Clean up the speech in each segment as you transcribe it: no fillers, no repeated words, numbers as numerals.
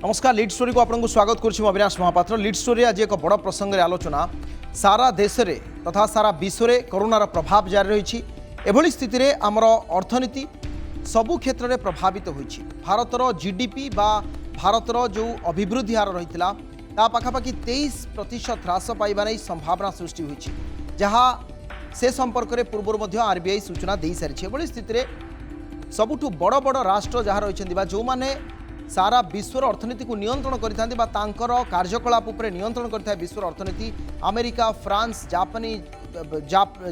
नमस्कार lead story को आपको स्वागत करुच्ची अविनाश महापात्र। लीड स्टोरी आज एक बड़ प्रसंग आलोचना सारा देश में तथा सारा विश्व में कोरोनार प्रभाव जारी रही। एभली स्थिति में आमर अर्थनीति सबु क्षेत्र में प्रभावित होइछि। भारतर जीडीपी बा भारतर जो अभिवृद्धि हार रही ता पाखापाखि 23% ह्रास पाइबा नहीं संभावना सृष्टि होइछि, जहाँ से संपर्क में पूर्व आरबीआई सूचना दे सारी। एभली स्थिति में सबुठु बड़ बड़ राष्ट्र जहाँ रही जो मैंने सारा विश्वर अर्थनीति को नियंत्रण करते कार्यकलाप उपर नियंत्रण करता है विश्वर अर्थनीति America, France,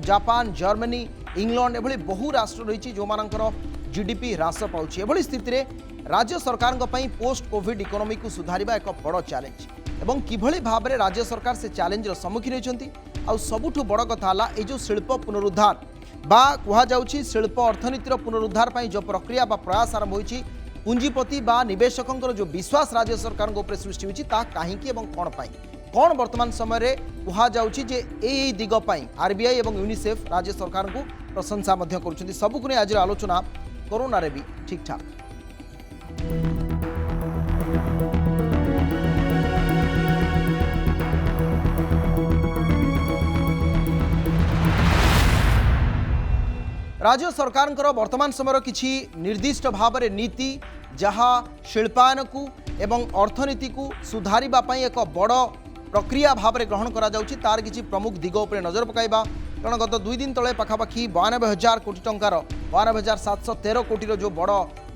Japan, Germany, England एभली बहु राष्ट्र रही जो मानकर जीडीपी ह्रास पाउछि। एभली स्थिति में राज्य सरकार पोस्ट कोविड इकोनॉमी को सुधारिबा एक बड़ चैलेंज एवं किभली भाव में राज्य सरकार से चैलेंज सम्मुखीन होती। आ सबुठु बड़ कथा है ये जो शिल्प पुनरुद्धार बा कहुच्छी शिल्प अर्थनीतिर पुनरुद्धार पर जो प्रक्रिया बा प्रयास आरंभ होइछि, पुंजीपति बा निवेशकों जो विश्वास राज्य सरकार उपर सृष्टि होइछि ता काहींकी एवं कौन पाई कौन वर्तमान समय रे कहुच्छी जे ए दिग पाई आरबीआई एवं यूनिसेफ राज्य सरकार को प्रशंसा मध्य करुछन्ति। सबुक ने आज आलोचना कोरोना रे भी ठीक ठाक। राज्य सरकार वर्तमान समय किसी निर्दिष्ट भाव में नीति जहाँ शिल्पायन को एवं अर्थनीति को सुधारिबा पई एक बड़ प्रक्रिया भाव में ग्रहण करा जाउछि तार किछि प्रमुख दिग उपर नजर पकाइबा। कारण गत 2 दिन तले पाखापाखि 92,000 कोटी टंकार 92,713 कोटी जो बड़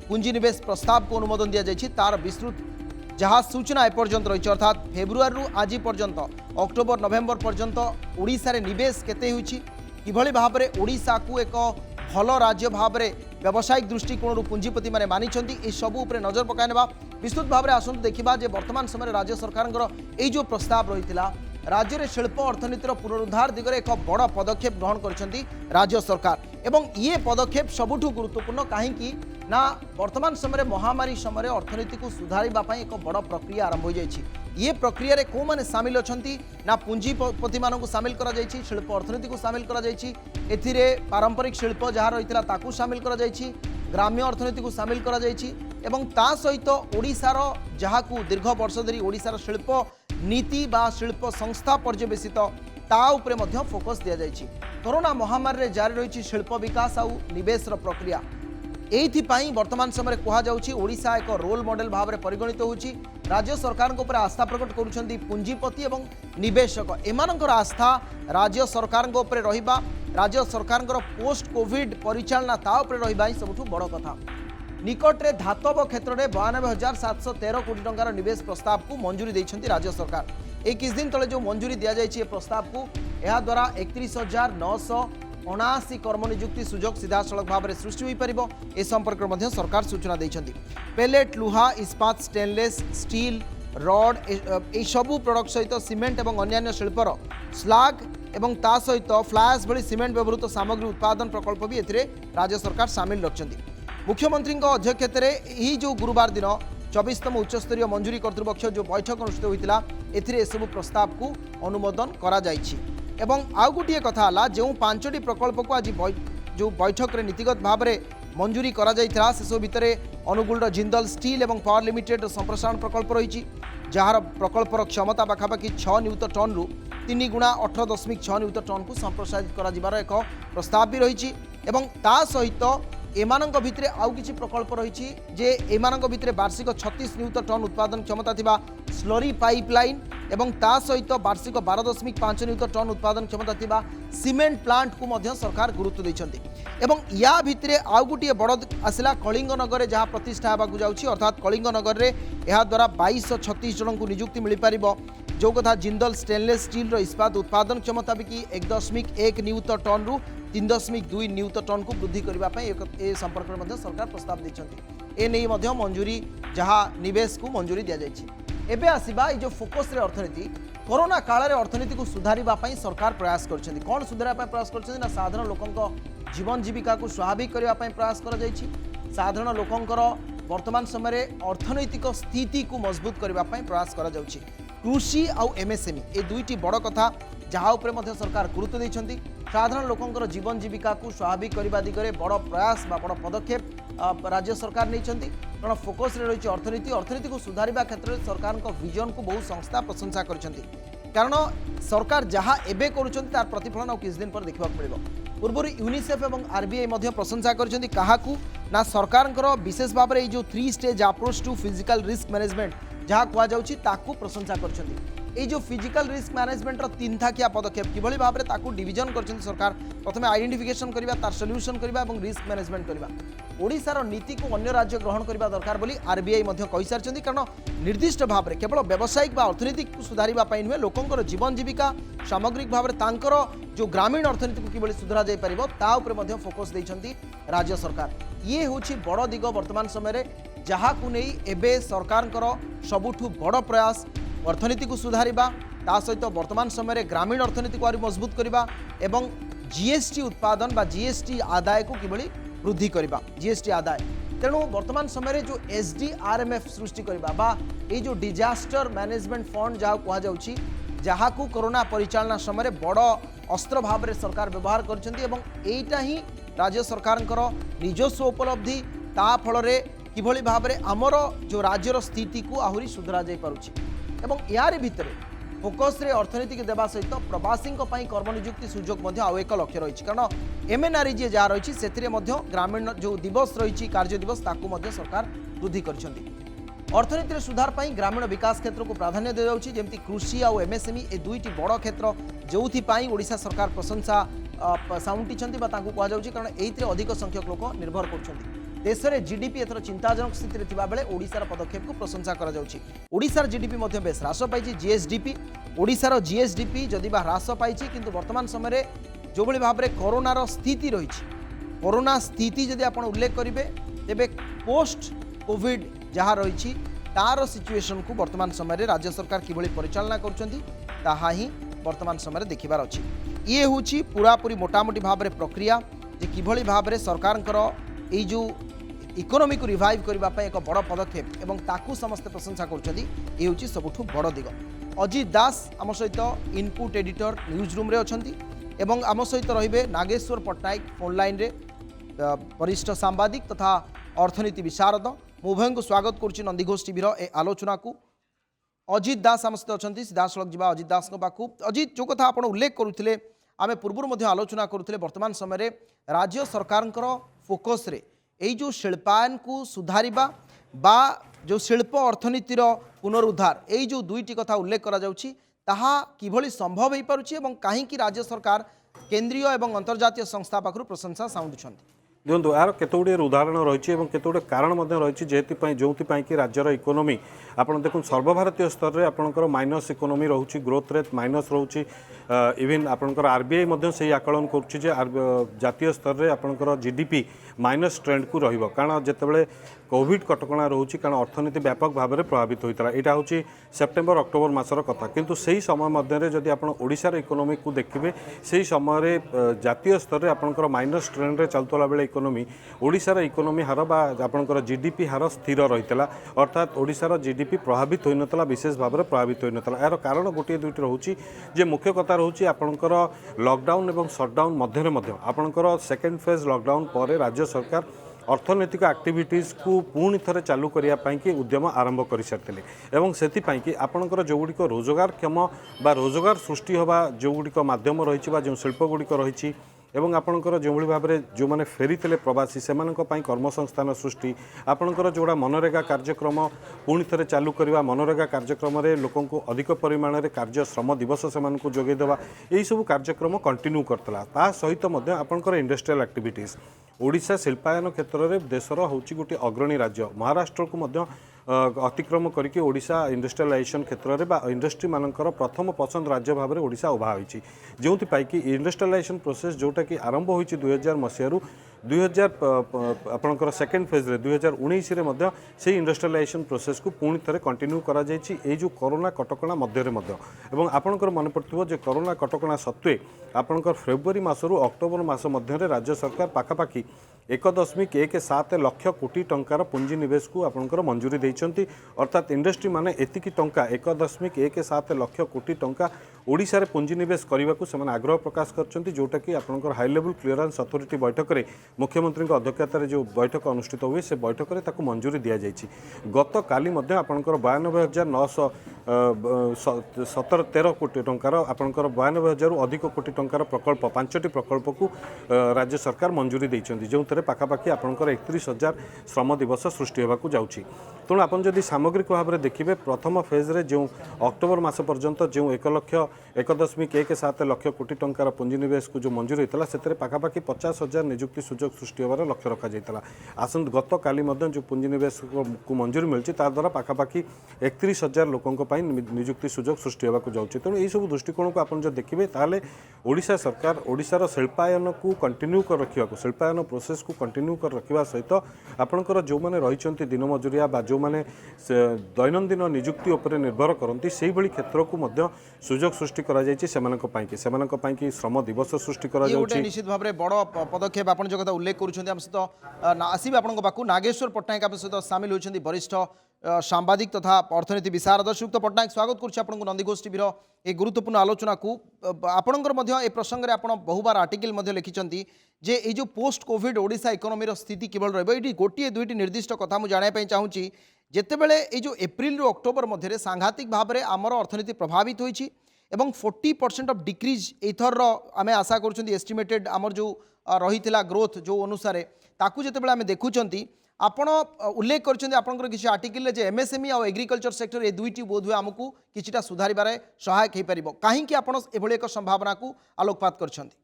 पुंजीनिवेश प्रस्ताव को अनुमोदन दिया जाइछि तार विस्तृत जहाँ सूचना एपर्यंत रही। अर्थात फेब्रुआरी आज पर्यंत अक्टोबर नवेम्बर पर्यंत ओडिशा रे निवेश केते होइछि, किभली भाव में ओडिशा को एक भल राज्य भाव में व्यावसायिक दृष्टिकोण पुंजीपति मैंने मानी सबू उपर नजर पकाइना विस्तृत भाव में आसतु देखा जे वर्तमान समय राज्य सरकार यही जो प्रस्ताव रही राज्य में शिल्प अर्थनीतिर पुनरुद्धार दिगरे एक बड़ पदक्षेप ग्रहण कर राज्य सरकार एवं ये पदक्षेप सबुठु गुरुत्वपूर्ण कहीं ना वर्तमान समय महामारी समय अर्थनीति को सुधारिबा एक बड़ प्रक्रिया आरंभ हो जाइए। ये प्रक्रिया रे को माने शामिल अछंती ना पुंजीपति मानक शामिल करा जाइछि, शिल्प अर्थनीति को शामिल करा जाइछि, एथिरे पारंपरिक शिल्प जहाँ रही ताकू शामिल करा जाइछि, ग्राम्य अर्थनीति को शामिल करा जाइछि एवं ता सहित ओडिशार जहाँ को दीर्घ वर्ष धरी ओडिशार शिल्प नीति बा शिल्प संस्था पर्यवेसित ता उपरे मध्य फोकस दिया जाइछि। कोरोना महामारी रे जारी रही शिल्प विकास आउ निवेश प्रक्रिया एइथिपाई वर्तमान समय कहुच्छी ओडिशा एक रोल मॉडल भाव में परिगणित होउछि। राज्य सरकार ऊपर आस्था प्रकट करुछन्ति पुंजीपति एवं निवेशक एमानकर आस्था राज्य सरकार ऊपर रहिबा राज्य सरकार पोस्ट कोविड परिचालना ता ऊपर रहिबा ही सबुठु बड़ कथा। निकटरे धातव क्षेत्र में 92,713 कोटी टंकार निवेश प्रस्ताव को मंजूरी देइछन्ति राज्य सरकार। एक किछ दिन तले जो मंजूरी दिया जाइछि प्रस्ताव को यह द्वारा 31,979 कर्म नियुक्ति सुजोग सीधा सड़क भाव में सृष्टि हो पार ए संपर्क में सरकार सूचना देइछन्ति। पेलेट, लुहा, इस्पात, स्टेनलेस स्टील, रड ए सबू प्रोडक्ट सहित सीमेंट और अन्य शिल्पर स्लाग एवं ता सहित फ्लाएस भली सीमेंट व्यवहृत सामग्री उत्पादन प्रकल्प भी एथिरे राज्य सरकार सामिल रखिछन्ति। मुख्यमंत्री अध्यक्षतार यही जो गुरुवार दिन 24तम उच्चस्तरीय मंजूरी कर्तृपक्ष जो बैठक अनुष्ठित होता एसबू प्रस्ताव को अनुमोदन करा जाइछि। एवं आउ गोटे कथा जो 5टी प्रकल्प को आज जो बैठक रे नीतिगत भाव में मंजूरी करा जाइथिला सेसबू भितर अनुगुल जिंदल स्टील एवं पावर लिमिटेड संप्रसारण प्रकल्प रही जार प्रकल्पर क्षमता पाखापाखि 6 न्यूट टन रु 3 गुणा 18.6 न्यूट टन को संप्रसारित कर एक प्रस्ताव भी रही। ता सहित एमानक भितरे आउ किछि प्रकल्प रही जे एमानक भितरे वार्षिक 36 न्यूट टन उत्पादन क्षमता थिबा स्लरी पाइपलाइन एवं ता सहित वार्षिक 12.5 न्यूट टन उत्पादन क्षमता थिबा सीमेंट प्लांट को मध्य सरकार गुरुत्व देइछन्ति। एवं या भितरे आउ गोटे बड़ आसला कलिंग नगर जहाँ प्रतिष्ठा होगा जाउछि अर्थात कलिंग नगर रे एहा द्वारा 2236 जन को नियुक्ति मिल पारिबो। जो कथा जिंदल स्टेनलेस स्टील इस्पात उत्पादन क्षमता भी 1.1 न्यूट टन रु 3.2 न्यूट टन को वृद्धि करने संपर्क में सरकार प्रस्ताव देइछन्ति। ए नहीं मंजूरी जहाँ निवेश को मंजूरी दि जाइछि। एबे आसीबा जो फोकस रे अर्थनीति कोरोना काल रे अर्थनीति को सुधारिबा पई सरकार प्रयास करछन्ति। कोन सुधारिबा पई प्रयास करछन्ति ना साधारण लोकंक जीवन जीविका को स्वाभाविक करबा पई प्रयास करा जाइछि। साधारण लोकंकर वर्तमान समय अर्थनैतिक स्थिति को मजबूत करबा पई प्रयास करा जाउछि। कृषि आउ एमएसएमई ए दुईटी बड़ कथा जहाँ उपरे सरकार गुरुत्व देइछन्ति। साधारण लोकंकर जीवन जीविका को स्वाभाविक करने दिगरे बड़ प्रयास बा बड़ पदक्षेप राज्य सरकार नहीं कारण फोकस रही अर्थनीति को सुधारिबा क्षेत्र में सरकार विजन को बहु संस्था प्रशंसा कर कारण सरकार जहाँ एबे करुछंती तार प्रतिफलन किछ दिन पर देखा मिल पूर्व यूनिसेफ और आरबीआई प्रशंसा कर ना सरकार विशेष भाव में जो 3 stage approach to physical risk management जहाँ कहुच्छी प्रशंसा कर जो फिजिकल रिस्क मैनेजमेंट तीन थाकिया पदक्षेप किभली भाव में ताकू डिविजन कर सरकार प्रथम आइडेंटिफिकेशन करबा तार सॉल्यूशन करबा और रिस्क मैनेजमेंट करबा ओडिशार नीति को अन्य राज्य ग्रहण करबा दरकार बोली आरबीआई कहि सारिछन्ती कारण निर्दिष्ट भाव में केवल व्यावसायिक बा अर्थनीति को सुधारिबा पई नुहे लोकंकर जीवन जीविका सामग्रिक भाव में तांकर जो ग्रामीण अर्थनीति को किभली सुधारा जाय परिबो ता उपरे मध्ये फोकस दैछन्ती राज्य सरकार ये होछि बड़ दिग वर्तमान समय जहाँ को नहीं एबे सरकार सबुठु बड़ प्रयास अर्थनीति को सुधारिबा ता सहित वर्तमान समय ग्रामीण अर्थनीति को आरि मजबूत करबा एवं जीएसटी उत्पादन बा जीएसटी आदाय को किभली वृद्धि करबा जीएसटी आदाय तेणु वर्तमान समय जो एसडीआरएमएफ सृष्टि करबा बा ए जो डिजास्टर मैनेजमेंट फंड जहाँ कहुच्छी जहाँ को कोरोना परिचालना समय बड़ अस्त्र भाव में सरकार व्यवहार करटा ही राज्य सरकार निजस्व उपलब्धि ता फल किभली भाव में आमर जो राज्यर स्थिति को आहुरी सुधरा जाई पारुछि एवं यार भितर फोकस रे अर्थनीति के देवा सहित प्रवासी कर्मनियुक्ति सुजोग आउ एक लक्ष्य रही कारण एमएनआरई जी जहाँ रही से ग्रामीण जो दिवस रही कार्य दिवस ताकू सरकार वृद्धि कर अर्थनीति सुधार पर ग्रामीण विकास क्षेत्र को प्राधान्य दी जाऊँगी जमी कृषि और एमएसएमई ए दुईटी बड़ क्षेत्र जो ओडिशा सरकार प्रशंसा साउंटी कहुच्छी कारण ये अधिक संख्यक लोक निर्भर कर देश में जीडीपी एथर चिंताजनक स्थिति थिबा बेले ओडिशार पदक्षेप को प्रशंसा करा जाउछि ओडिशार जीडीपी मध्ये बेस ह्रास पाई जीएसडीपी ओडिशार जीएसडीपी जदि बा ह्रास पाई किंतु वर्तमान समय जो भली भाव में कोरोनार स्थिति रही कोरोना स्थिति जदि आप उल्लेख करेंगे तेबे पोस्ट कोविड जहाँ रही तार सिचुएशन को वर्तमान समय राज्य सरकार किभली परिचालना करुछंती ताहा ही वर्तमान समय देखिबार अछि ये होछि पूरापूरी मोटामोटी भाव में प्रक्रिया जे किभली भाव में सरकार ये जो इकोनॉमी को रिवाइव करने एक बड़ पदक्षेप एवं ताकू समस्ते प्रशंसा कर सबुठु बड़ दिग अजित दास आम सहित इनपुट एडिटर न्यूज रूम रे अछंती एवं आम सहित रहिबे नागेश्वर पट्टनायक ऑनलाइन रे वरिष्ठ सांबादिक तथा अर्थनीति विशारद उभय को स्वागत करुच्ची नंदीघोष टीवी ए आलोचना को अजित दास आम सहित अच्छा सीधासलख जा अजित दास पाखु अजित जो कथा आप उल्लेख करुले आम पूर्व आलोचना करुले वर्तमान समय राज्य सरकार फोकस रे एई जो शिल्पायन को सुधारिबा बा जो शिल्प अर्थनीतिर पुनरुद्धार एई जो दुईटी कथा उल्लेख करा जाउछि ताहा किभली संभव हो पारुछि एवं काहींकि राज्य सरकार केंद्रीय एवं अंतर्जातीय संस्था पाखरु प्रशंसा साउंडुछन्ति देखो यार केतोगुड़े उदाहरण रही है केतोगुड़े कारण रही जो कि राज्यर इकोनोमी आप देखो सर्वभारतीय स्तर में आपंकर माइनस इकोनोमी रोचे ग्रोथ रेट माइनस रोचे इवन आपंकर आरबीआई से आकलन करुच्ची जातीय स्तर में आपंकर जीडीपी माइनस ट्रेंड को रहिबो कारण जितेबाला कोविड कटकणा रोचे कारण अर्थनीति व्यापक भाव में प्रभावित होता यहाँ हूँ सेप्टेम्बर अक्टोबर मासर कथा किंतु सही समय मध्य जदि आप ओडिशार इकोनोमी को देखिए से समय जातीय स्तर में आपंकर माइनस ट्रेंड रे चलुला बेले इकोनोमी ओडिशार इकोनोमी हार बा आपंकर जीडीपी हार स्थिर रही अर्थात ओडिशार जीडीपी प्रभावित होता विशेष भाव में प्रभावित होता यार कारण गोटे दुईटी रोचे जे मुख्य कथा रोचे आपंकर लॉकडाउन और सटडाउन मध्य आपंकर सेकेंड फेज लॉकडाउन पर राज्य सरकार अर्थनैतिक एक्टिविटीज को पुणी थे चालू करने उद्यम आरंभ कर सारी एवं से आपणकर जो गुड़िक रोजगारक्षम बा रोजगार सृष्टि होगा जो गुड़िक मध्यम रही जो शिल्प गुड़िक रही एवं आपणकर जो भाव में जो मैंने फेरी प्रवासी से कर्मसंस्थान सृष्टि आपणकर जोड़ा मनरेगा कार्यक्रम पुणी थे चालू करवा मनरेगा कार्यक्रम लोकों को अधिक परिमाण में कार्य श्रम दिवस से जोगेदेवा यही सब कार्यक्रम कंटिन्यू करता सहित आपणकर इंडस्ट्रियल एक्टिविटीज ओडिशा शिल्पायन क्षेत्र में देशर हूँ गोटे अग्रणी राज्य महाराष्ट्र को अतिक्रम करके ओडिशा इंडस्ट्रियलाइजेशन क्षेत्र में इंडस्ट्री मानकर प्रथम पसंद राज्य भाव में ओडिशा उभा होती जो कि इंडस्ट्रियलाइजेशन प्रोसेस जोटा कि आरंभ होती 2000 मसीह 2000 आपणकर सेकेंड फेज रे 2019 रे से इंडस्ट्रियलाइजेशन प्रोसेस को पुणी थे कंटिन्यू करा जायछि जो कोरोना कटकणा मध्य एवं आपणकर मन पड़ो जे कोरोना कटकणा सत्वे आपणकर फेब्रुआरी मासरू अक्टोबर मास मध्य राज्य सरकार पाखापाखि 1.17 लक्ष कोटी टंकार पुंजी निवेश को आपंकर मंजूरी देइछंती अर्थात इंडस्ट्री माने एतिकी टंका 1.17 लक्ष कोटी टंका ओडिशा रे पुंजी निवेश करने को से आग्रह प्रकाश करछंती जोटा कि आपंकर हाई लेवल क्लियरेंस अथॉरिटी बैठक में मुख्यमंत्री अध्यक्षतार जो बैठक अनुष्ठित हुए से बैठक में ताकू मंजूरी दि जाइए गत काली आपंकर 92,913 कोटी टंकार आपंकर 92,000 अधिक कोटी टंकार प्रकल्प 5टी प्रकल्प को राज्य सरकार मंजूरी देइछंती जो पाखापाखि आपंकर 31,000 श्रम दिवस सृष्टि होगा जाउछि तेणु आपन जदि सामग्रिक भाव में देखिए प्रथम फेज रे जो अक्टोबर मास पर्यंत जो 1.17 लक्ष कोटी टंकार पुंजीनिवेश को जो मंजूरी होता है पाखापाखि 50,000 निजुक्ति सुजोग सृष्टि होवार लक्ष्य रखा जाता आसंत गत काली जो पुंजीनिवेश को मंजूरी मिली द्वारा पाखापाखि 31,000 लोकों निजुक्ति सुजोग सृष्टि होगा जाऊँगी तेणु यही सब दृष्टिकोण को आप देखिए ताहले ओडिशा सरकार ओडिशार शिल्पायन को कंटिन्यू कर रखा शिल्पायन प्रोसेस को कंटिन्यू कर रखा सहित आपणकर जो मैंने रही दिन मजुरिया बा जो मैंने दैनंदिन निजुक्ति उपर निर्भर करती से भली क्षेत्र को मध्य सुजोग सृष्टि करा जायछि सेमानक पाइकी श्रम दिवस सृष्टि करा जाउछि निश्चित भाव में बड़ पदक्षेप आप जो कथा उल्लेख करुछन्ती हम सहित आसीबे आपन पाखु नागेश्वर पट्टनायक आप सहित सामिल होइछन्ती वरिष्ठ सांबादिक तथा अर्थनीति विशारद श्रीयुक्त पट्टनायक स्वागत करुछि आपन नंदीघोष टीवी रो ए गुरुत्वपूर्ण आलोचना को आपणकर मध्य ए प्रसंग रे आपण बहुबार आर्टिकल मध्य लिखिछन्ती जे ए जो पोस्ट कोविड ओडिशा इकोनॉमी रो स्थिति किबल रहबो एटी गोटिए दुईटी निर्दिष्ट कथा मु जानिया पई चाहूची जेतेबेले ए जो एप्रिल रो अक्टोबर मध्य रे सांघातिक भाव रे आमर अर्थनीति प्रभावित होईछि एवं 40% ऑफ डिक्रीज एथर आमे आशा करूछन्ती एस्टिमेटेड आमर जो रहिथिला ग्रोथ जो अनुसार ताकू जेतेबेले आमे देखुछन्ती आपण उल्लेख करछन्ती आपनकर किछि आर्टिकल रे जे एमएसएमई आ एग्रीकल्चर सेक्टर ए दुईटी बोधुए आमको किछिटा सुधारिबारे सहायक हे परिबो काहे कि आपण एभली एक संभावना को आलोकपात करछन्ती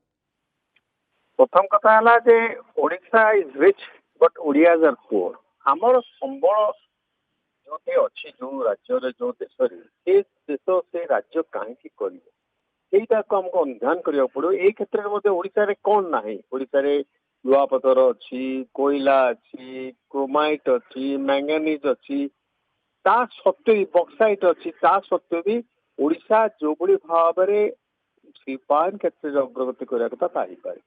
प्रथम कथा हला जे Odisha is rich but Odias are poor हमर संबल जो अच्छी जो राज्य जो देश से देश से राज्य कहीं करेटा को हमको अनुधान करा पड़ो ये क्षेत्र में ओडिशा रे कौन ना ओडिशा रे लुआपथर अच्छी कोयला अच्छी क्रोमाइट अच्छी मैंगानीज अच्छी ता सत्वे बक्साइट अच्छी ता सत्वे भी ओडिशा जो बड़ी भाव में शिल्पायन क्षेत्र में अग्रगति करा कथा पारे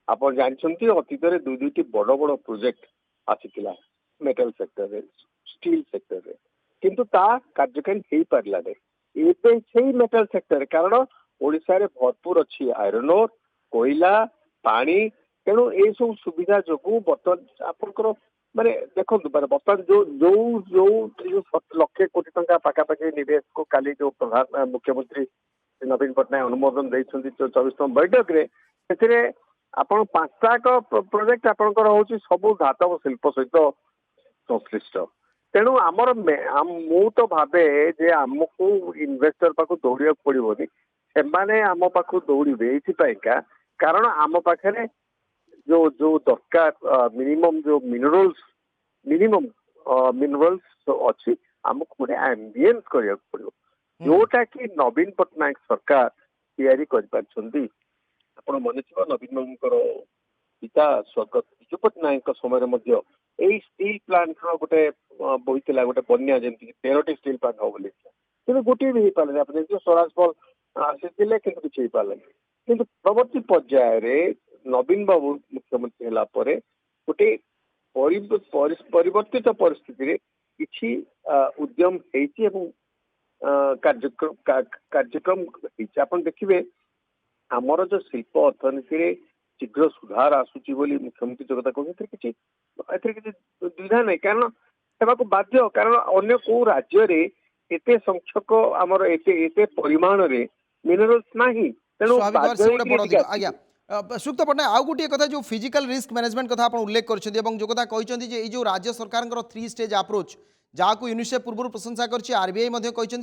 आप जानते अतीत में दुईटी बड़ बड़ प्रोजेक्ट आसीला मेटल सेक्टर रे स्टील सेक्टर रे किंतु ता कार्यक्रम हो पारा से मेटल सेक्टर कारण ओडिशा रे भरपूर अच्छी आयरन ओर कोयला पानी तेणु ये सब सुविधा जो बर्तमान आपंकर माने देखो बर्तमान जो जो जो लक्षे कोटी टंका पाखापाखि निवेश को काली जो प्रधान मुख्यमंत्री नवीन पट्टनायक अनुमोदन देइछन्ती 24तम बैठक रे से आपण 5टा प्रोजेक्ट आपंकर हूँ सब धातव शिल्प सहित संश्लिष्ट तेणु आमर मु तो भावे जे आमको इन्वेस्टर पाखु दौड़ा पड़ोनी से आम पाखु दौड़े ये कारण आम पाखे जो जो दरकार मिनिमम जो मिनिमम मिनरल्स अच्छी आमको गोटे एम्बिएंस करा पड़ो जोटा कि नवीन पट्टनायक सरकार तैयारी कर मन थी नवीन बाबूर पिता स्वर्गत विजु पट्टनायक समय यही स्टील प्लांट गोटे बोईला गोटे बन्या जमी 13टी स्टील प्लांट हम बोली कि गोटे भी हो पारे आप स्वराज बल आसी कि पारे कि परवर्ती पर्यायर नवीन बाबू मुख्यमंत्री है गोटे परिवर्तित परिस्थिति किसी उद्यम कार्यक्रम आप देखिए आमर जो शिल्प अर्थनीति शीघ्र सुधार आसूची बोली मुख्यमंत्री जो कथा कहते किसी द्विधा नहीं कारण सेवाक बाध्य कारण अन्य को राज्य रे एते संख्यक आमर एते परिमाण रे मिनरल्स नाही तेणु सुक्त पट्टनायक आउ गोटे कथा जो फिजिकल रिस्क मैनेजमेंट कथा आप उल्लेख करछन्ती एवं जो कथा कहछन्ती जे जो राज्य सरकार 3 स्टेज अप्रोच जहाँ यूनिसेफ पूर्व प्रशंसा कर आरबीआई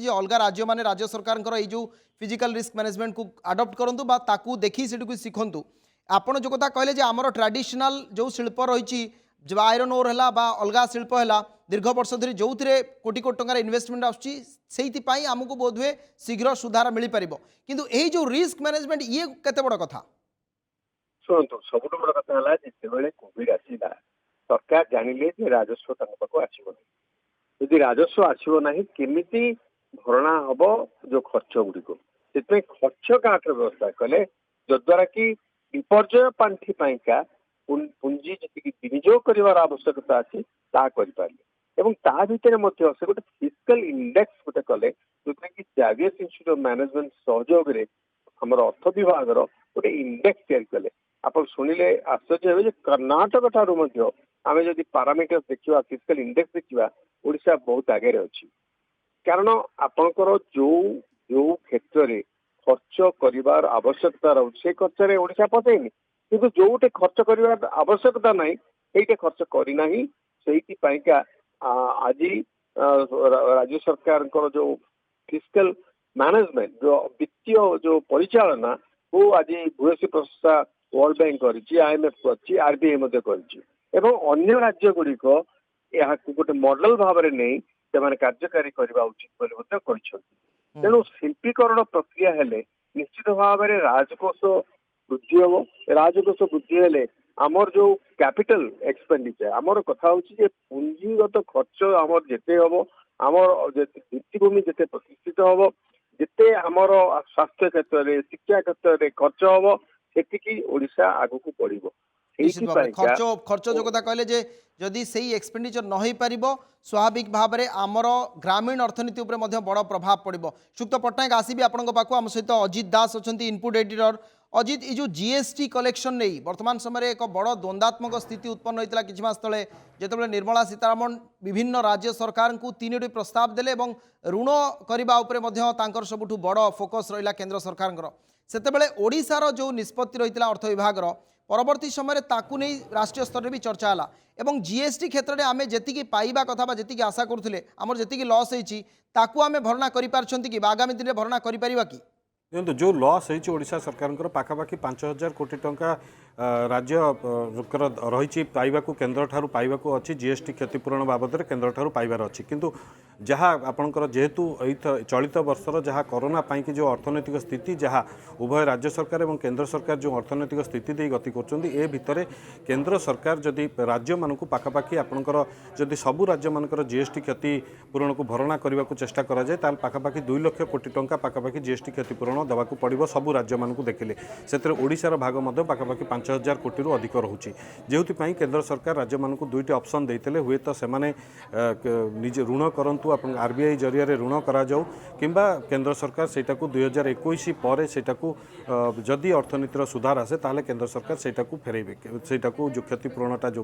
अलग राज्य माने राज्य सरकार जो फिजिकल रिस्क मैनेजमेंट को आडप्ट करूँ ताकू देखी से शिखु आपड़ जो कथा कहले आमर ट्रेडिशनल जो शिल्प रही आयरन ओर है अलग शिल्प है दीर्घ वर्ष धरी जो कोटी कोटी टंकार इन्वेस्टमेंट आसपाई आमको बोधहुए शीघ्र सुधार मिल पार किंतु यही जो रिस्क मैनेजमेंट ये केते बड़ कथा शुणु सब बड़ कथा है जिते कोविड आसला सरकार जानिले राजस्व आसब यदि राजस्व आसब ना केमिति भरणा हम जो खर्च गुड़िक से खर्च काट व्यवस्था कले जद्वारा कि विपर्यय पांठि पाइका ପୁଞ୍ଜି ଯେତିକି ବିନିଯୋଗ କରିବାର ଆବଶ୍ୟକତା ଅଛି ତାହା କରିପାରିଲେ ଏବଂ ତା ଭିତରେ ମଧ୍ୟ ସେ ଗୋଟେ ଫିସ୍କାଲ ଇଣ୍ଡେକ୍ସ ଗୋଟେ କଲେ ଯୋଉଥିରେ କି ଚାର୍ଗେସ୍ ଇନଷ୍ଟିଚ୍ୟୁଟ୍ ଅଫ୍ ମ୍ୟାନେଜମେଣ୍ଟ ସହଯୋଗରେ ଆମର ଅର୍ଥ ବିଭାଗର ଗୋଟେ ଇଣ୍ଡେକ୍ସ ତିଆରି କଲେ। ଆପଣ ଶୁଣିଲେ ଆଶ୍ଚର୍ଯ୍ୟ ହେବେ ଯେ କର୍ଣ୍ଣାଟକ ଠାରୁ ମଧ୍ୟ ଆମେ ଯଦି ପାରାମିଟର ଦେଖିବା ଫିସ୍କାଲ ଇଣ୍ଡେକ୍ସ ଦେଖିବା ଓଡ଼ିଶା ବହୁତ ଆଗରେ ଅଛି। କାରଣ ଆପଣଙ୍କର ଯୋଉ ଯୋଉ କ୍ଷେତ୍ରରେ ଖର୍ଚ୍ଚ କରିବାର ଆବଶ୍ୟକତା ରହୁଛି ସେ ଖର୍ଚ୍ଚରେ ଓଡ଼ିଶା ପଛେଇନି, କିନ୍ତୁ ଯୋଉଠି ଖର୍ଚ୍ଚ କରିବାର ଆବଶ୍ୟକତା ନାହିଁ ସେଇଠି ଖର୍ଚ୍ଚ କରିନାହିଁ। ସେଇଥିପାଇଁକା ଆଜି ରାଜ୍ୟ ସରକାରଙ୍କର ଯୋଉ ଫିସ୍କାଲ ମ୍ୟାନେଜମେଣ୍ଟ ଯୋଉ ବିତ୍ତୀୟ ଯୋଉ ପରିଚାଳନା କୁ ଆଜି ଭୂୟସୀ ପ୍ରଶଂସା ୱାର୍ଲଡ ବ୍ୟାଙ୍କ କରିଛି, IMF କରିଛି, RBI ମଧ୍ୟ କରିଛି ଏବଂ ଅନ୍ୟ ରାଜ୍ୟ ଗୁଡ଼ିକ ଏହାକୁ ଗୋଟେ ମଡେଲ ଭାବରେ ନେଇ ସେମାନେ କାର୍ଯ୍ୟକାରୀ କରିବା ଉଚିତ ବୋଲି ମଧ୍ୟ କହିଛନ୍ତି। ତେଣୁ ଶିଳ୍ପୀକରଣ ପ୍ରକ୍ରିୟା ହେଲେ ନିଶ୍ଚିତ ଭାବରେ ରାଜକୋଷ ବୃଦ୍ଧି ହେବ। ରାଜକୋଷ ବୃଦ୍ଧି ହେଲେ ଆମର ଯୋଉ କ୍ୟାପିଟାଲ ଏକ୍ସପେଣ୍ଡିଚର ଆମର କଥା ହଉଛି ଯେ ପୁଞ୍ଜିଗତ ଖର୍ଚ୍ଚ ଆମର ଯେତେ ହବ, ଆମର ଭିତ୍ତିଭୂମି ଯେତେ ପ୍ରତିଷ୍ଠିତ ହବ, ଯେତେ ଆମର ସ୍ୱାସ୍ଥ୍ୟ କ୍ଷେତ୍ରରେ ଶିକ୍ଷା କ୍ଷେତ୍ରରେ ଖର୍ଚ୍ଚ ହବ ସେତିକି ଓଡ଼ିଶା ଆଗକୁ ବଢିବ। निश्चित भाव में खर्च जो कथा कहले जे जदि सही एक्सपेंडिचर न हो पार स्वाभाविक भाव में आमर ग्रामीण अर्थनीति उपर बड़ प्रभाव पड़ो। सुक्त पट्टनायक आसबि आपण पाक आम सहित अजित दास अच्छा इनपुट एडिटर। अजित ये जो जीएसटी कलेक्शन नहीं वर्तमान समय एक बड़ द्वंद्वात्मक स्थिति उत्पन्न होता किसी मास तले जिते निर्मला सीतारमण विभिन्न राज्य सरकार को 3टी प्रस्ताव देले ऋण करने सबुठ बड़ फोकस रहा केंद्र सरकार से ओडिशार जो निष्पत्ति रही अर्थ विभाग परवर्ती समय ताकू नहीं राष्ट्रीय स्तर में भी चर्चा है एवं जीएसटी क्षेत्र में आम जी पाइबा कथा जी आशा करुले आम जी लॉस होती आम भरणा कर आगामी दिन में भरणा कर कि देखो जो लॉस होती ओडिशा सरकार पाखापाखि 5,000 कोटी टंका राज्य रही पाइबा केन्द्र ठारू पाइबा अच्छी जीएसटी क्षतिपूरण बाबद केन्द्र ठारू पाइबार अच्छी किंतु जहाँ आपणकर जेहेतु चलित वर्षर जहाँ कोरोना पाई जो अर्थनैतिक स्थिति जहाँ उभय राज्य सरकार और केन्द्र सरकार जो अर्थनैतिक स्थिति दे गति कर भितर केन्द्र सरकार जदि राज्य मानक पाखापाखि आपणकर जदि सबू राज्य मानकर जीएसटी क्षतिपूरण को भरणा करने को चेष्टा कराए पाखापाखि 2 लाख कोटी टंका पाखापाखि जीएसटी क्षतिपूरण देवाक पड़ो सबू राज्य मानक देखिले से ओडिशार भाग पाखापाखि 5,000 कोटी रु अधिक रोचे जो केन्द्र सरकार राज्य मानक 2टी ऑप्शन देते हुए तो सेमाने निजे ऋण करंतु आप आरबीआई जरिया ऋण करा जाऊ किंबा केन्द्र सरकार सेटा को 2021 पर सेटा को जदि अर्थनीतिर सुधार आसे ताले केन्द्र सरकार सेटा को फेरेबे सेटा को जो क्षतिपूरणटा जो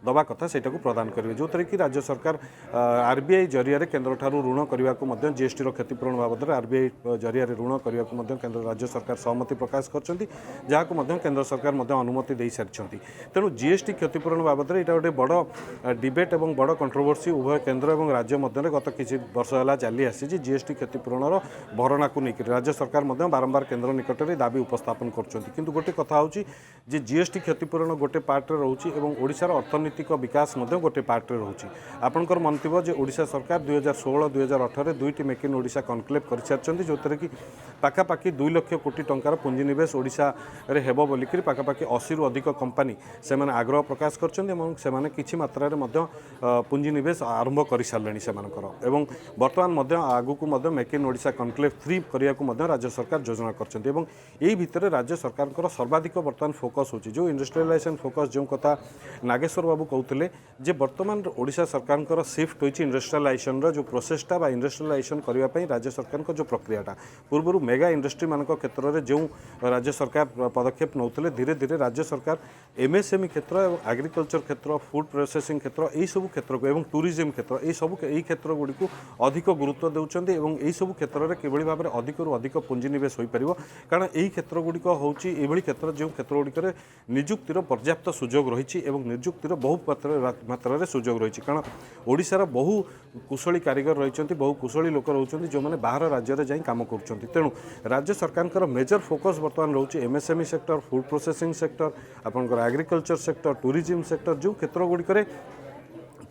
दवा कथा सेटा को प्रदान करेंगे जो थी कि राज्य सरकार आरबीआई जरिया केन्द्र ठारू ऋण करने को जीएसटी क्षतिपूरण बाबद आरबीआई जरिया ऋण करने को केन्द्र राज्य सरकार सहमति प्रकाश कर जहाँ केन्द्र सरकार अनुमति दे सारी तेणु जीएसटी क्षतिपूरण बाबद यहाँ गोटे बड़ डिबेट और बड़ कंट्रोवर्सी उभय केन्द्र और राज्य मध्य गत किसी वर्ष है चली आसी जीएसटी क्षतिपूरण भरणा को लेकर राज्य सरकार बारंबार केन्द्र निकट में दाबी उपस्थापन कर गोटे कथा हूँ जीएसटी क्षतिपूरण गोटे पार्ट रोचे और ओडिशार अर्थनैतिक विकास गोटे पार्ट रोचे आपंकर मन थी ओडिशा सरकार 2016-2018 2टी मेक इन ओडिशा कनक्लेव कर सारी जो कि पाखापाखि 2 लाख कोटी टंकार पुंजीनिवेश ओडिशा रे हेबो बोलिकी पाखापाखि 80 रु अधिक कंपानी से आग्रह प्रकाश कर मात्रा पुंजीनिवेश आरंभ कर सारे से बर्तमान आगू मेक इन ओडिशा कनक्लेव 3 करने को राज्य सरकार योजना कर भितर राज्य सरकार सर्वाधिक बर्तमान फोकस होची जो इंडस्ट्रियलाइजेशन फोकस जो कथा नागेश्वर बाबू कहते जे बर्तमान ओडिशा सरकार शिफ्ट होती इंडस्ट्रियलाइजेशन जो प्रोसेसटा बा इंडस्ट्रियलाइजेशन करने राज्य सरकार जो प्रक्रियाटा पूर्व मेगा इंडस्ट्री मान क्षेत्र में जो राज्य सरकार पदक्षेप नौते धीरे धीरे राज्य सरकार एमएसएमई क्षेत्र और एग्रीकल्चर क्षेत्र फूड प्रोसेसिंग क्षेत्र यही सब क्षेत्र को और टूरिज्म क्षेत्र यही क्षेत्र गुड़ी को अधिक गुरुत्व देउछन्ते एवं यही सब क्षेत्र में किभली भाव में अधिक रु अधिक पुंजीनिवेश हो पार कारण यही क्षेत्र गुड़िक हूँ ये क्षेत्र जो क्षेत्र गुड़िक निजुक्तिर पर्याप्त सुजोग रही निजुक्तिर बहु मात्रा सुजोग रही कारण ओडिशार बहु कुशली कारीगर रही बहु कुशली लोक रोचे जो मैंने बाहर राज्य में जाई काम कर तेणु राज्य सरकार मेजर फोकस बर्तमान रोचे MSME sector food processing sector आपंकर एग्रीकल्चर सेक्टर टूरिज्म सेक्टर जो क्षेत्र गुड़िक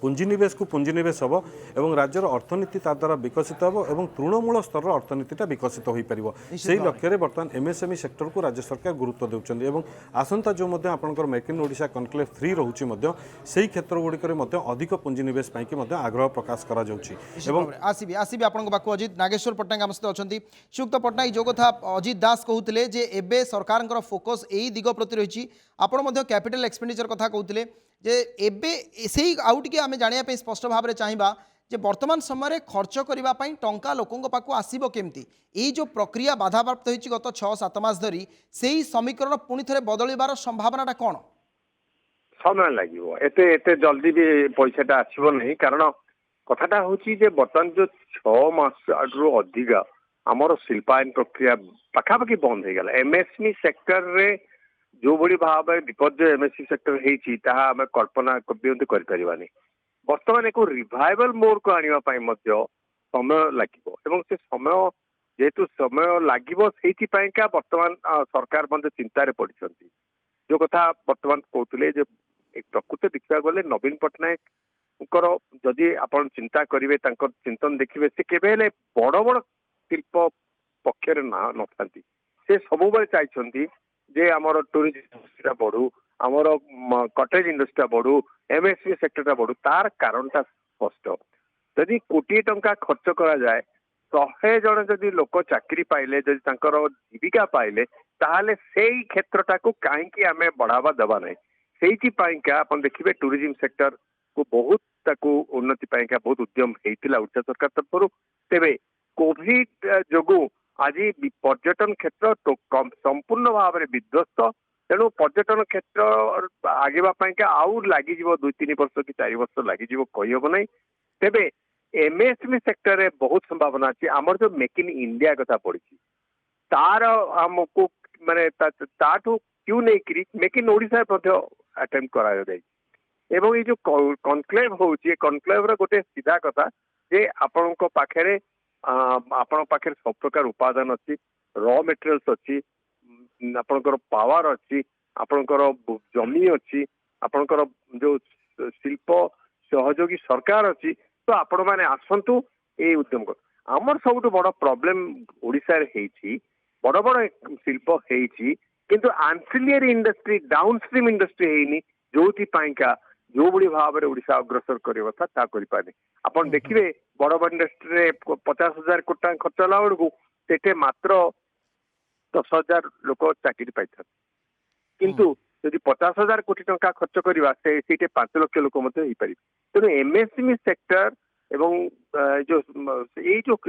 पुंजीनिवेश को पुंजीनिवेश हम और राज्यर अर्थनीति द्वारा विकसित हम और तृणमूल स्तर अर्थनीतिटा विकसित हो पार से लक्ष्य बर्तमान एमएसएमई सेक्टर को राज्य सरकार गुरुत्व देउछन्ती आसंता जो आपंकर मेक इन ओडिशा कनक्लेव 3 रोचे से क्षेत्र गुड़िक अधिक पुंजीनिवेश आग्रह प्रकाश करा आसबि आसबि आपन पाक अजित नागेश्वर पट्टनायक आम सहित अच्छा श्रीयुक्त पट्टनायक जो कथा अजित दास कहते जे एबे सरकार फोकस यही दिग प्रति रही आपण कैपिटल एक्सपेंडिचर कथा कहते जे एबे से आउ टे आम जानापी स्पष्ट भाव में चाहिए जे वर्तमान समय खर्च करने टंका लोकों पाक आसब केमती यही जो प्रक्रिया बाधाप्राप्त होती गत 6-7 मास धरी से ही समीकरण पुणी थे बदलबार संभावनाटा कौन समय लगे एते जल्दी भी पैसाटा आसब नहीं कारण कथाटा हूँ बर्तमान जो 6 मास रु अधिक आमर शिल्पायन प्रक्रिया पाखापाखि बंद हो गला एमएसएमई सेक्टर रे जो भली भाव विपर्य एमएसएमई सेक्टर होती कल्पना कर बर्तमान एक रिवाइवल मोड को आने समय लगे से समय जेहेतु समय लगे बर्तमान सरकार चिंतार पड़ती जो कथा बर्तमान कहते प्रकृत देखा गले नवीन पट्टनायक जदि आप चिंता करेंगे चिंतन देखिए से केवे बड़ बड़ शिल्प पक्षर न था से सब चाहिए जे आमर टूरिज्म इंडस्ट्रीटा बढ़ू आमर कटेज इंडस्ट्रीटा बढ़ू एमएसएमई सेक्टरटा बढ़ू तार कारणटा स्पष्ट जदि कोटी टंका खर्च करा जाए 100 जन जदि लोक चाकरी पाइले जदि तांकर जीविका पाइले ताहले सेई क्षेत्रटा को कहीं आम बढ़ावा देवा नहीं से आप देखिए टूरिज्म सेक्टर को बहुत ताकू उन्नति बहुत उद्यम होता ओडिशा सरकार तरफ तेरे कोविड जोगु आज पर्यटन क्षेत्र संपूर्ण भाव में विध्वस्त तेणु पर्यटन क्षेत्र आगे आउ लगे 2-3 वर्ष कि 4 वर्ष लगे कहीहब ना तेरे एमएसएमई सेक्टर में बहुत संभावना अच्छी आमर जो मेक इन इंडिया कथा पड़ी तार आमको माने ताठू क्यों नहीं मेक इन ओडिशा अटेम्प्ट करा एवं ये जो कनक्लेव होची कनक्लेव गोटे सीधा कथा जे आपण पाखे आपण पाखे सब प्रकार उपादान अच्छी रॉ मटेरियल्स अच्छी आपणकर पावर अच्छी आपणकर जमी अच्छी आपणकर जो शिल्प सहयोगी सरकार अच्छी तो आपण मैंने आसतु ये उद्यम कर आमर सब बड़ प्रॉब्लम ओडिशा रे बड़ बड़ शिल्प होती किंतु आंसिलियरी इंडस्ट्री डाउनस्ट्रीम इंडस्ट्री है जो जो बड़ी भाव में ओडिशा अग्रसर कर आपन देखिए बड़ बड़ इंडस्ट्री 50,000 कोटी टका खर्च होला बेलू से मात्र 10,000 लोक चाकरी पाई किंतु यदि 50,000 कोटी टका खर्च करवा से 5 लाख लोक तेणु एमएसएमई सेक्टर एवं जो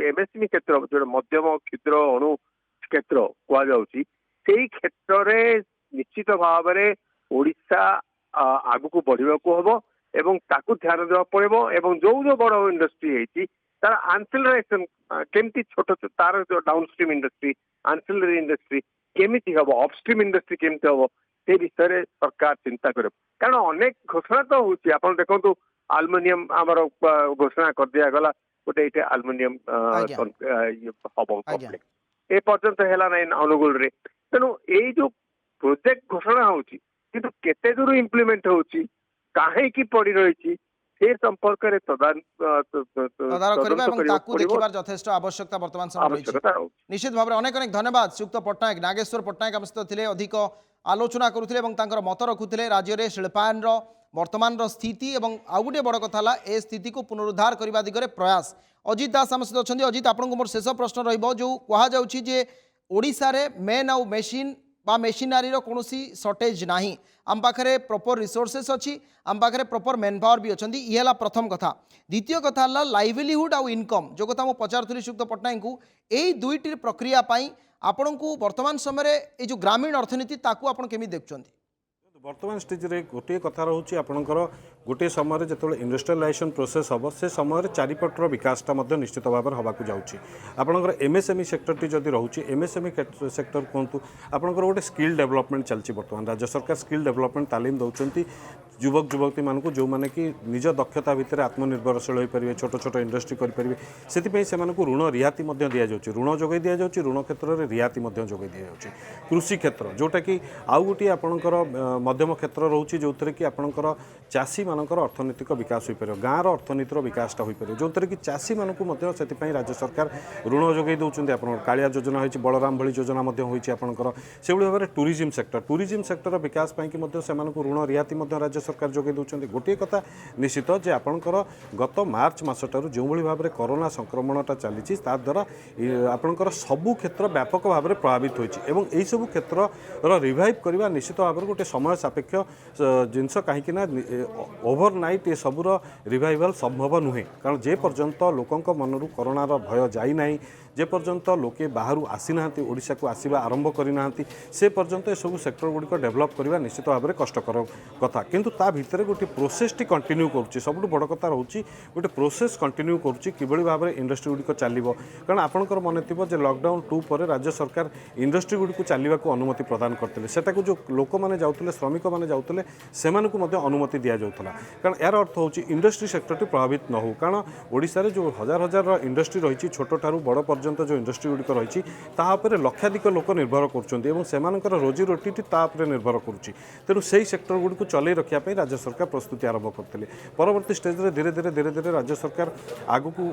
एमएसएमई क्षेत्र जो मध्यम क्षुद्र अणु क्षेत्र कहुच्छी से क्षेत्र में निश्चित भाव में ओडिशा आगु को बढ़ा हम एवं ताकू ध्यान देवा पड़ो एवं जो जो बड़ इंडस्ट्री है तार आंसिलरेशन केमती छोट तार जो डाउनस्ट्रीम इंडस्ट्री आंसिलरी इंडस्ट्री केमिति हम अपस्ट्रीम इंडस्ट्री केमती हम से विषय सरकार चिंता कर कारण अनेक घोषणा तो होती आप देखो आलुमिनियम आमर घोषणा कर दिया गला गोटे ये आलुमिनियम हम कम्प्लेक्स ए पर्यंत है ना अनुगुल रे तेणु ये जो प्रोजेक्ट घोषणा होती किंतु केते दूर इम्प्लीमेंट होची काहे की पड़ी रही से संपर्क रे तदारक करबा एवं ताकू देखिबार यथेष्ट आवश्यकता वर्तमान समय रही निश्चित भाव में अनेक अनेक धन्यवाद श्रीयुक्त पट्टनायक नागेश्वर पट्टनायक आम सहित थिले अधिक आलोचना करुथिले एवं तांकर मत रखुथिले राज्य में शिल्पायन वर्तमान स्थिति एवं आउ गोटे बड़ कथा ए स्थिति को पुनरुद्धार करने दिगरे प्रयास अजित दास आम सहित अच्छा अजित आपको मोर शेष प्रश्न रही कहुच्छी जे ओडिशा रे मेन आउ मेसीन बा मेसीनारी कौन सर्टेज ना आम पाखे प्रॉपर रिसोर्सेस अच्छी आम पाखे प्रॉपर मैन पावर भी अच्छा ये प्रथम कथा द्वितीय कथा लाइवलीहुड आउ इनकम जो कथा मुझे पचारूली श्रीयुक्त पट्टनायक को यही दुईटी प्रक्रिया आपण को वर्तमान समय ये जो ग्रामीण अर्थनीति ताकू आपण केमी देखुं वर्तमान स्टेज रे गोटे कथा रोचे आपणकर गोटे समय जो इंडस्ट्रियलाइजेशन प्रोसेस हम से समय चारिपटर विकासटा निश्चित भाव में हवाक जाऊँगी आपणकर एमएसएमई सेक्टर जदि रोचे एमएसएमई सेक्टर कहतु आपणकर गोटे स्किल डेवलपमेंट चलती बर्तमान राज्य सरकार स्किल डेवलपमेंट तालीम दौरान युवक युवती मानक जो मैंने कि निज दक्षता भितर आत्मनिर्भरशील हो पारे छोट छोट इंडस्ट्री करेंगे से ऋण रिहाती दि जाऊँगी ऋण जोगे दि जाऊँगी ऋण क्षेत्र में रिहाती जोगे दि जाऊँगी कृषि क्षेत्र जोटा कि आउ गोटे आपणकर मध्यम क्षेत्र रोचे जो थे कि आपणकर चाषी मानकर अर्थनैतिक विकास हो पार गाँव अर्थनीतिर विकासटा हो पारे जो थे कि चाषी मानक राज्य सरकार ऋण जोगे दौरान आप कालिया योजना होती बलराम भली योजना होती आपंकर से भाव में टूरिज्म सेक्टर विकास पाई ऋण रिहाती राज्य सरकार जोगे दौरान गोटे कथा निश्चित जे आपंकर गत मार्च मसठार जो भाव में कोरोना संक्रमणटा चली द्वारा आपंकर सबू क्षेत्र व्यापक भाव में प्रभावित होती सबू क्षेत्र रिवाइव करने निश्चित भाव में गोटे समय सापेक्ष जिनस कहीं ओभरनाइट ये सबूर रिवाइवल संभव नुहे कारण जे पर्यंत लोकों मनरू कोरोनार भय जाई जे पर्यंत लोके बाहर आसी ना ओडिशा को आसवा आरंभ करना से पर्यंत ये सब सेक्टर गुड़िक डेभलप करने निश्चित भाव में कष्टकर कथा किंतु ता भितर गोटे प्रोसेस टी कंटिन्यू करुच्ची सब बड़ कथा रोचे गोटे प्रोसेस कंटिन्यू करुच्ची किभली भाव में इंडस्ट्री गुड़िक चलो कारण आपंकर मन थी लॉकडाउन 2 पर राज्य सरकार इंडस्ट्री गुड़िक चलने को अनुमति प्रदान करते सेटा जो लोक मैंने जाते श्रमिक मैंने जाते से अनुमति दि जाऊला कारण यार अर्थ हो इंडस्ट्री सेक्टर टी प्रभावित न हो कारण ओडिशा रे जो हजार हजार इंडस्ट्री रही छोट ठारू बड़ पर्यंत जो इंडस्ट्री गुड़िक रही तापर लक्षाधिक लोक निर्भर कर रोजी रोटी निर्भर करुच्ची तेणु से सेक्टर गुड़िक चल रखापी राज्य सरकार प्रस्तुति आरंभ करते परवर्ती स्टेज रे धीरे धीरे धीरे धीरे राज्य सरकार आगु को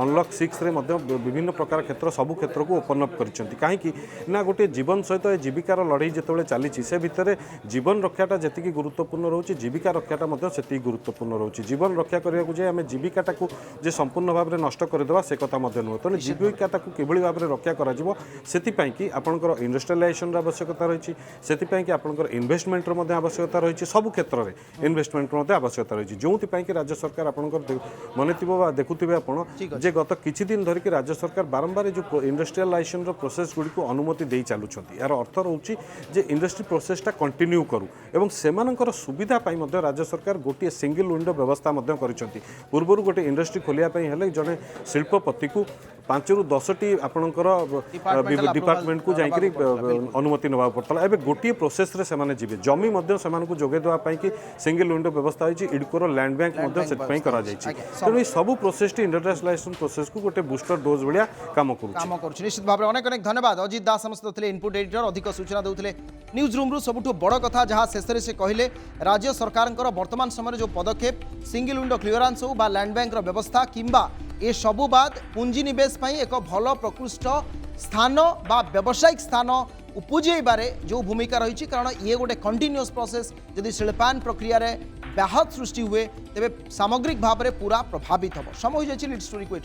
अनलक 6 रे विभिन्न प्रकार क्षेत्र सबू क्षेत्र को ओपन अप कहीं ना गोटे जीवन सहित जीविकार लड़ाई जो चली से भितर जीवन रक्षाटा जी गुरुत्वपूर्ण रोचे जीविका रक्षाटा से गुरुत्वपूर्ण रोचे जीवन रक्षा करने को जाए आम जीविकाटा को संपूर्ण भाव में नष्ट करदे से कथा नुह तेणु जीविकाटा को किभली भाव में रक्षा कर आपंकर इंडस्ट्रियलाइजेशन आवश्यकता रही से आपंकर इन्वेस्टमेंट आवश्यकता रही सब क्षेत्र में इन्वेस्टमेंट आवश्यकता रही जो कि राज्य सरकार आपंकर मन थी देखुवे आप गत किछि दिन धरिकी राज्य सरकार बारंबार जो इंडस्ट्रियलाइजेशन प्रोसेस गुड़ी को अनुमति दे चलुंट यार अर्थ रोचे इंडस्ट्री प्रोसेसटा कंटिन्यू करू एवं सेमानंकर सुविधा पाई राज्य सरकार गोटे सिंगल विंडो व्यवस्था पूर्वर गोटे इंडस्ट्री खोलिया जड़े शिल्पपति को 5 ରୁ 10टी आपणकर डिपार्टमेंट को जाकरी अनुमति नवा पड़ता है गोटे प्रोसेस रे सेमाने जीवे जमी जोगे देवाई कि सिंगल विंडो व्यवस्था होती इडकोर लैंड बैंक से तेणु सब प्रोसेस टी इंडस्ट्रियलाइजेशन प्रोसेस को गोटे बूस्टर डोज भाया काम कर निश्चित भाव में अनेक अनेक धन्यवाद अजित दास समस्त इनपुट एडिटर अधिक सूचना देते न्यूज रूम रु सबुठ बड़ कथा जहाँ शेष से कहले राज्य सरकार वर्तमान समय जो पदक्षेप सिंगल विंडो क्लियरेंस हो बा लैंड बैंक व्यवस्था किंबा ए सबु बाद पुंजीनिवेश एक भल प्रकृष्ट स्थान बा व्यावसायिक स्थान उपजेबारे जो भूमिका रही कारण ये गोटे कंटिन्यूअस प्रोसेस जदि शिल्पायन प्रक्रिया रे व्याहत सृष्टि हुए तेरे सामग्रिक भाव में पूरा प्रभावित हम समय हो जाए लीड स्टोरी को।